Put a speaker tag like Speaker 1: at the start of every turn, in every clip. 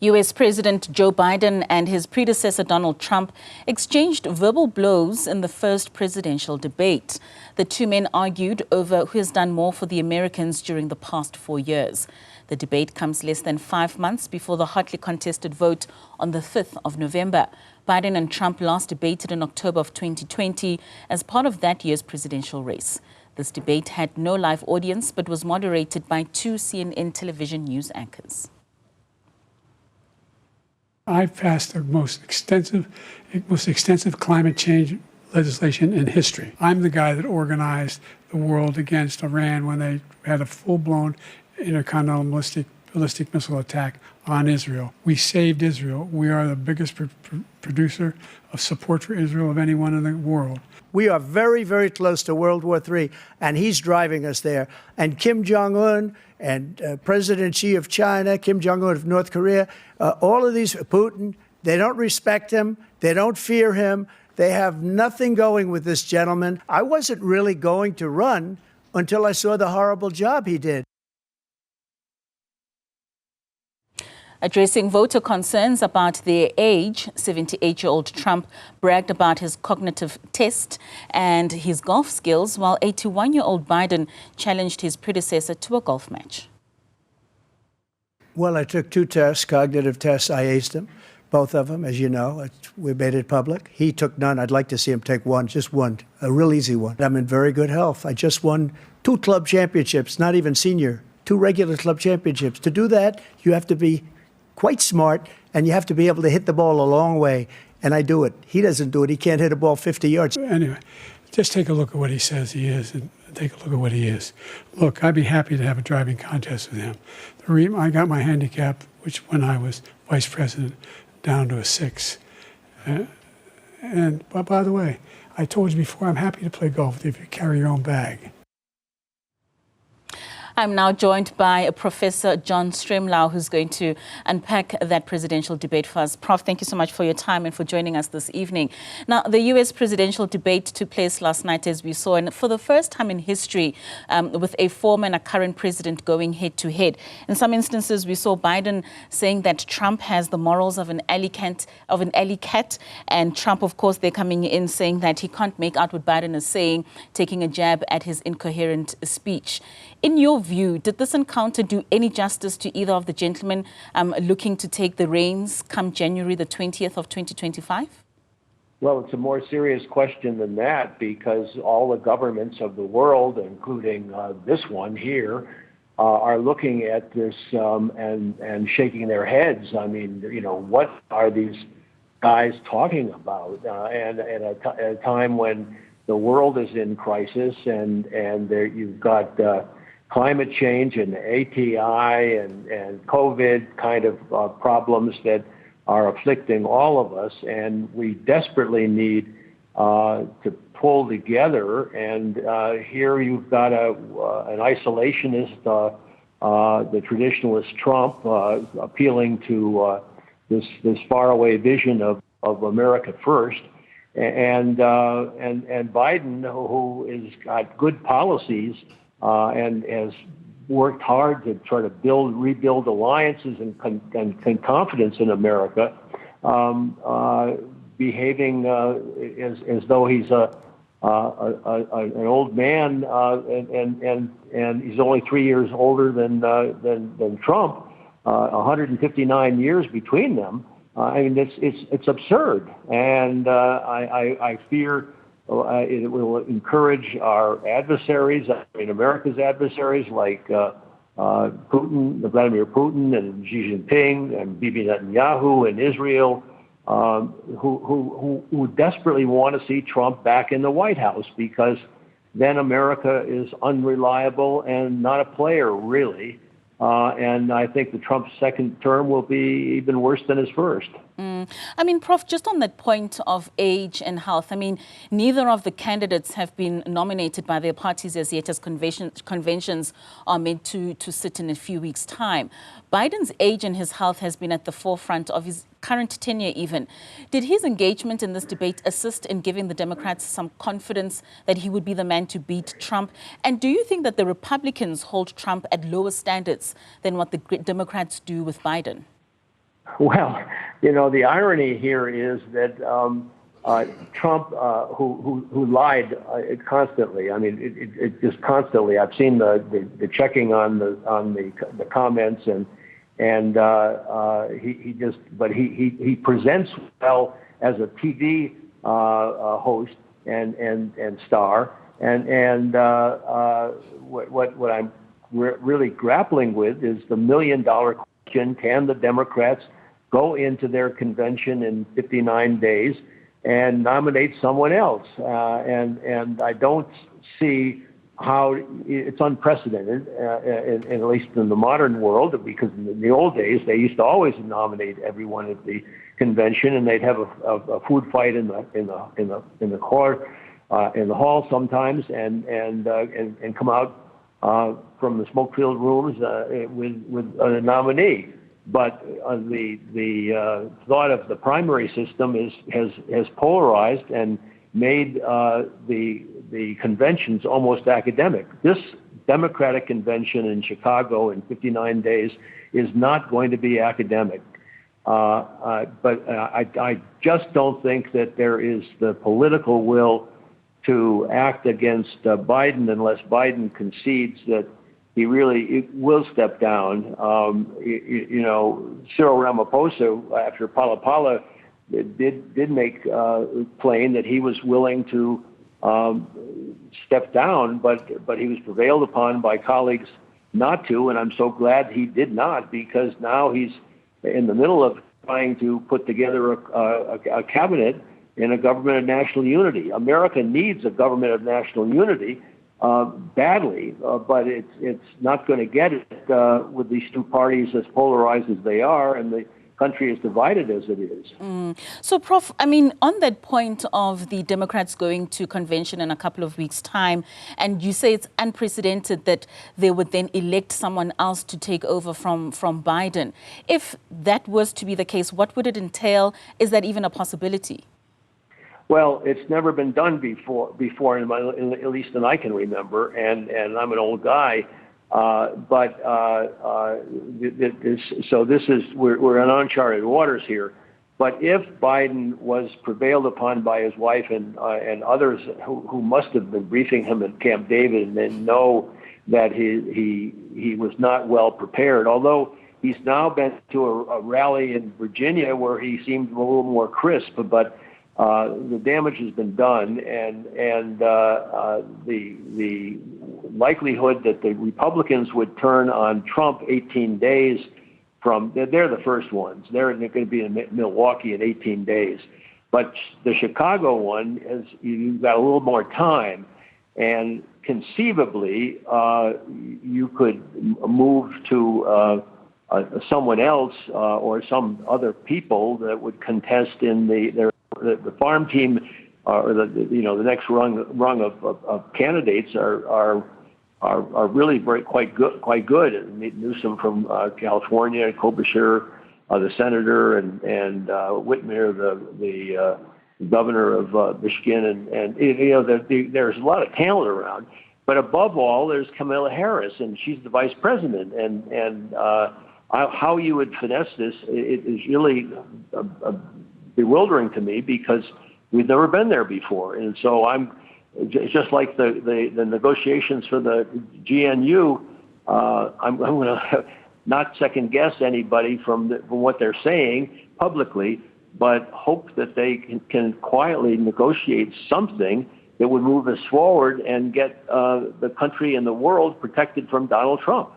Speaker 1: U.S. President Joe Biden and his predecessor Donald Trump exchanged verbal blows in the first presidential debate. The two men argued over who has done more for the Americans during the past 4 years. The debate comes less than 5 months before the hotly contested vote on the 5th of November. Biden and Trump last debated in October of 2020 as part of that year's presidential race. This debate had no live audience but was moderated by two CNN television news anchors.
Speaker 2: I passed the most extensive climate change legislation in history. I'm the guy that organized the world against Iran when they had a full-blown intercontinental ballistic missile attack on Israel. We saved Israel. We are the biggest producer of support for Israel of anyone in the world.
Speaker 3: We are very, very close to World War III, and he's driving us there. And Kim Jong-un and President Xi of China, Kim Jong-un of North Korea, all of these, Putin, they don't respect him. They don't fear him. They have nothing going with this gentleman. I wasn't really going to run until I saw the horrible job he did.
Speaker 1: Addressing voter concerns about their age, 78-year-old Trump bragged about his cognitive test and his golf skills, while 81-year-old Biden challenged his predecessor to a golf match.
Speaker 3: Well, I took 2 tests, cognitive tests. I aced them, both of them, as you know. We made it public. He took none. I'd like to see him take one, just one, a real easy one. I'm in very good health. I just won 2 club championships, not even senior, 2 regular club championships. To do that, you have to be quite smart, and you have to be able to hit the ball a long way, and I do it. He doesn't do it. He can't hit a ball 50 yards.
Speaker 2: Anyway, just take a look at what he says he is, and take a look at what he is. Look, I'd be happy to have a driving contest with him. I got my handicap, which when I was vice president, down to a 6. But by the way, I told you before, I'm happy to play golf with you if you carry your own bag.
Speaker 1: I'm now joined by Professor John Stremlau, who's going to unpack that presidential debate for us. Prof, thank you so much for your time and for joining us this evening. Now, the U.S. presidential debate took place last night, as we saw, and for the first time in history, with a former and a current president going head-to-head. In some instances, we saw Biden saying that Trump has the morals of an alley cat, and Trump, of course, they're coming in saying that he can't make out what Biden is saying, taking a jab at his incoherent speech. In your view, did this encounter do any justice to either of the gentlemen looking to take the reins come January the 20th of 2025?
Speaker 4: Well, it's a more serious question than that, because all the governments of the world, including this one here, are looking at this and shaking their heads. I mean, you know, what are these guys talking about? And at a time when the world is in crisis, and there you've got climate change and ATI and COVID kind of problems that are afflicting all of us, and we desperately need to pull together. And here you've got an isolationist, the traditionalist Trump, appealing to this faraway vision of America first, and Biden, who has got good policies. And has worked hard to try to rebuild alliances and confidence in America, behaving as though he's an old man, and he's only 3 years older than Trump, 159 years between them. I mean, it's absurd, and I fear it will encourage our adversaries, I mean America's adversaries, like Vladimir Putin and Xi Jinping and Bibi Netanyahu in Israel, who desperately want to see Trump back in the White House, because then America is unreliable and not a player, really. And I think the Trump's second term will be even worse than his first.
Speaker 1: I mean, Prof, just on that point of age and health, I mean, neither of the candidates have been nominated by their parties as yet, as conventions are meant to sit in a few weeks' time. Biden's age and his health has been at the forefront of his current tenure even. Did his engagement in this debate assist in giving the Democrats some confidence that he would be the man to beat Trump? And do you think that the Republicans hold Trump at lower standards than what the Democrats do with Biden?
Speaker 4: Well, the irony here is that Trump, who lied constantly. I mean, it just constantly. I've seen the checking on the comments, and he presents well as a TV host and star, and what I'm really grappling with is the $1 million question: can the Democrats go into their convention in 59 days and nominate someone else? And I don't see how it's unprecedented, at least in the modern world, because in the old days they used to always nominate everyone at the convention, and they'd have a food fight in the court, in the hall sometimes, and come out from the smoke-filled rooms with a nominee. But the thought of the primary system has polarized and made the conventions almost academic. This Democratic convention in Chicago in 59 days is not going to be academic. But I just don't think that there is the political will to act against Biden unless Biden concedes that he really will step down. Cyril Ramaphosa, after Pala did make plain that he was willing to step down, but he was prevailed upon by colleagues not to, and I'm so glad he did not, because now he's in the middle of trying to put together a cabinet in a government of national unity. America needs a government of national unity badly, but it's not going to get it with these two parties as polarized as they are, and the country is divided as it is.
Speaker 1: So, Prof, I mean, on that point of the Democrats going to convention in a couple of weeks' time, and you say it's unprecedented that they would then elect someone else to take over from Biden. If that was to be the case, what would it entail? Is that even a possibility?
Speaker 4: Well, it's never been done before, at least than I can remember, and I'm an old guy. So this is we're in uncharted waters here. But if Biden was prevailed upon by his wife and others who must have been briefing him at Camp David and then know that he was not well prepared, although he's now been to a rally in Virginia where he seemed a little more crisp, but the damage has been done, and the likelihood that the Republicans would turn on Trump 18 days from, they're the first ones. They're going to be in Milwaukee in 18 days. But the Chicago one, you've got a little more time, and conceivably you could move to someone else or some other people that would contest in the farm team, or the next rung of candidates are really quite good. And Newsom from California, Klobuchar, the senator, and Whitmer, the governor of Michigan, and there's a lot of talent around. But above all, there's Kamala Harris, and she's the vice president, and how you would finesse this, it is really bewildering to me, because we've never been there before. And so I'm just like the negotiations for the GNU. I'm going to not second guess anybody from what they're saying publicly, but hope that they can quietly negotiate something that would move us forward and get the country and the world protected from Donald Trump.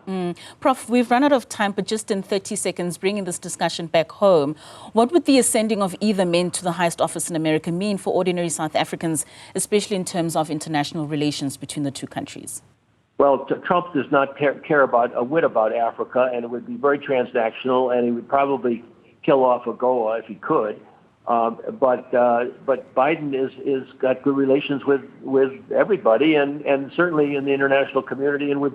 Speaker 1: Prof, we've run out of time, but just in 30 seconds, bringing this discussion back home, what would the ascending of either men to the highest office in America mean for ordinary South Africans, especially in terms of international relations between the two countries?
Speaker 4: Well, Trump does not care about a whit about Africa, and it would be very transactional, and he would probably kill off AGOA if he could. But Biden is got good relations with everybody, and certainly in the international community, and with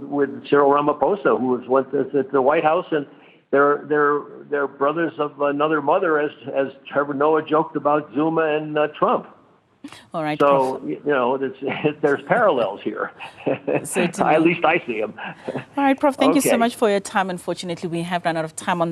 Speaker 4: Cyril Ramaphosa, who was once at the White House, and they're brothers of another mother, as Trevor Noah joked about Zuma and Trump.
Speaker 1: All right.
Speaker 4: So
Speaker 1: Prof.
Speaker 4: there's parallels here. At least I see them.
Speaker 1: All right, Prof. Thank you so much for your time. Unfortunately, we have run out of time on